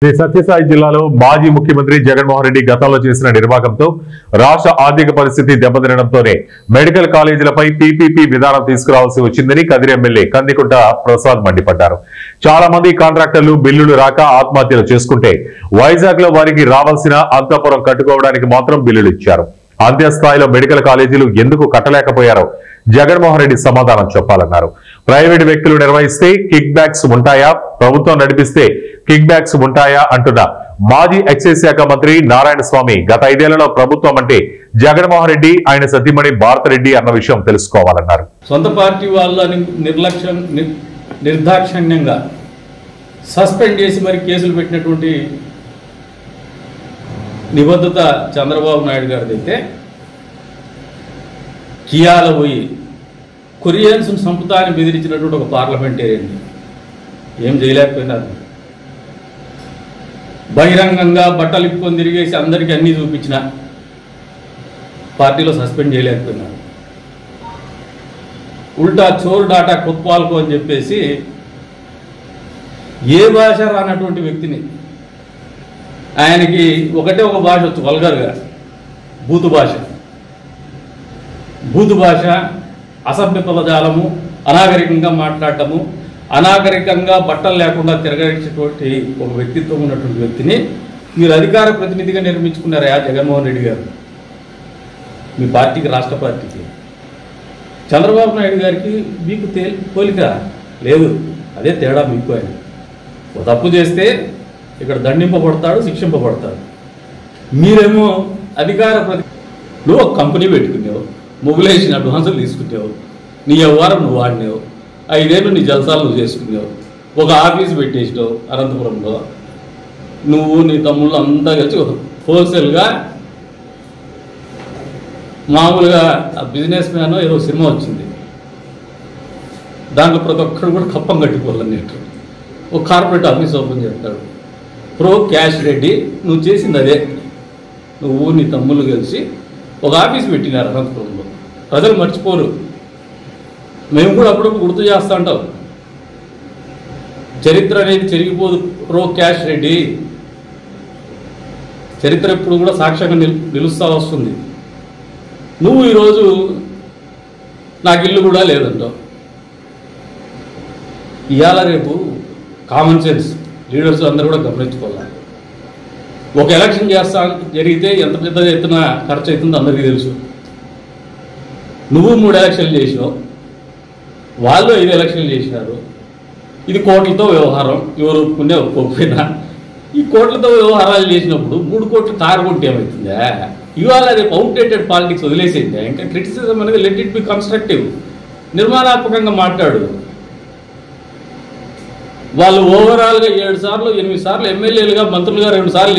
శ్రీ సత్యసాయి జిల్లాలో మాజీ ముఖ్యమంత్రి జగన్మోహన్ రెడ్డి గతంలో చేసిన నిర్వాహకంతో రాష్ట్ర ఆర్థిక పరిస్థితి దెబ్బతినడంతోనే మెడికల్ కాలేజీలపై పీపీపీ విధానం తీసుకురావాల్సి వచ్చిందని కదిరి ఎమ్మెల్యే కందికుంట ప్రసాద్ మండిపడ్డారు. చాలా మంది కాంట్రాక్టర్లు బిల్లులు రాక ఆత్మహత్యలు చేసుకుంటే వైజాగ్ లో వారికి రావాల్సిన అంతఃపురం కట్టుకోవడానికి మాత్రం బిల్లులు ఇచ్చారు. అంత్యస్థాయిలో మెడికల్ కాలేజీలు ఎందుకు కట్టలేకపోయారో జగన్మోహన్ రెడ్డి సమాధానం చెప్పాలన్నారు. ప్రైవేటు వ్యక్తులు నిర్వహిస్తే కిక్ బ్యాక్స్ ఉంటాయా, ప్రభుత్వం నడిపిస్తే కిక్ బ్యాక్స్ ఉంటాయా అంటున్న మాజీ ఎక్సైజ్ శాఖ మంత్రి నారాయణ స్వామి గత 5 ఏళ్లలో ప్రభుత్వం అంటే జగన్మోహన్ రెడ్డి, ఆయన సతీమణి భారతరెడ్డి అన్న విషయం తెలుసుకోవాలన్నారు. సొంత పార్టీ వాళ్ళని నిర్దాక్షిణ్యంగా సస్పెండ్ చేసి మరి కేసులు పెట్టినటువంటి నిబద్ధత చంద్రబాబు నాయుడు గారిదైతే, కియాల పోయి కొరియన్స్ సంపుతాన్ని బెదిరించినటువంటి ఒక పార్లమెంటేరియన్ ఏం చేయలేకపోయినారు. బహిరంగంగా బట్టలు ఇప్పుకొని తిరిగేసి అందరికీ అన్నీ చూపించిన పార్టీలో సస్పెండ్ చేయలేకపోయినారు. ఉల్టా చోర్ డాటా కొత్వాల్కో అని చెప్పేసి ఏ భాష రానటువంటి వ్యక్తిని, ఆయనకి ఒకటే ఒక భాష వచ్చు, వల్గర్గా బూతు భాష, అసభ్య పదజాలము, అనాగరికంగా మాట్లాడటము, అనాగరికంగా బట్టలు లేకుండా తిరగేసేటువంటి ఒక వ్యక్తిత్వం ఉన్నటువంటి వ్యక్తిని మీరు అధికార ప్రతినిధిగా నిర్మించుకున్నారా జగన్మోహన్ రెడ్డి గారు? మీ పార్టీకి, రాష్ట్ర పార్టీకి. చంద్రబాబు నాయుడు గారికి మీకు పోలిక లేదు, అదే తేడా మీకు. ఆయన ఒక తప్పు చేస్తే ఇక్కడ దండింపబడతాడు, శిక్షింపబడతాడు. మీరేమో అధికార నువ్వు ఒక కంపెనీ పెట్టుకునేవు, మొబిలైజేషన్ అడ్వాన్సులు తీసుకునేవు, నీ వ్యవహారం నువ్వు వాడినేవు, 5 ఏళ్ళు నీ జలసాలు నువ్వు చేసుకునేవు, ఒక ఆఫీస్ పెట్టేసినావు అనంతపురంలో. నువ్వు నీ తమ్ముళ్ళు అంతా కలిసి హోల్సేల్గా మామూలుగా బిజినెస్ మ్యాన్ ఏదో సినిమా వచ్చింది, దాంట్లో ప్రతి ఒక్కరు కూడా కప్పం కట్టుకోవాలన్నట్టు ఒక కార్పొరేట్ ఆఫీస్ ఓపెన్ చేస్తాడు. ప్రో క్యాష్ రెడ్డి నువ్వు చేసింది అదే. నువ్వు నీ తమ్ముళ్ళు కలిసి ఒక ఆఫీస్ పెట్టినారు అనంతపురంలో. ప్రజలు మర్చిపోరు, మేము కూడా అప్పుడప్పుడు గుర్తు చేస్తూ ఉంటాం. చరిత్ర అనేది చెరిగిపోదు. ప్రో క్యాష్ రెడ్డి చరిత్ర ఎప్పుడు కూడా సాక్ష్యంగా నిలుస్తూ వస్తుంది. నువ్వు ఈరోజు నాకు ఇల్లు కూడా లేదంటావు. ఇవాళ రేపు కామన్ సెన్స్ లీడర్స్ అందరూ కూడా గమనించుకోవాలి. ఒక ఎలక్షన్ జరిగితే ఎంత పెద్ద ఎత్తున ఖర్చు అవుతుందో అందరికీ తెలుసు. నువ్వు 3 ఎలక్షన్లు చేసినావు, వాళ్ళు 5 ఎలక్షన్లు చేసినారు. ఇది కోట్లతో వ్యవహారం, ఎవరు ఒప్పుకునే ఒప్పుకోకపోయినా. ఈ కోట్లతో వ్యవహారాలు చేసినప్పుడు 3 కోట్లు కారు కొంటే ఏమవుతుందా? ఇవాళ రేపు అవుట్డేటెడ్ పాలిటిక్స్ వదిలేసేద్దా? ఇంకా క్రిటిసిజం అనేది లెట్ ఇట్ బి కన్స్ట్రక్టివ్, నిర్మాణాత్మకంగా మాట్లాడు. వాళ్ళు ఓవరాల్గా 7 సార్లు 8 సార్లు ఎమ్మెల్యేలుగా, మంత్రులుగా 2 సార్లు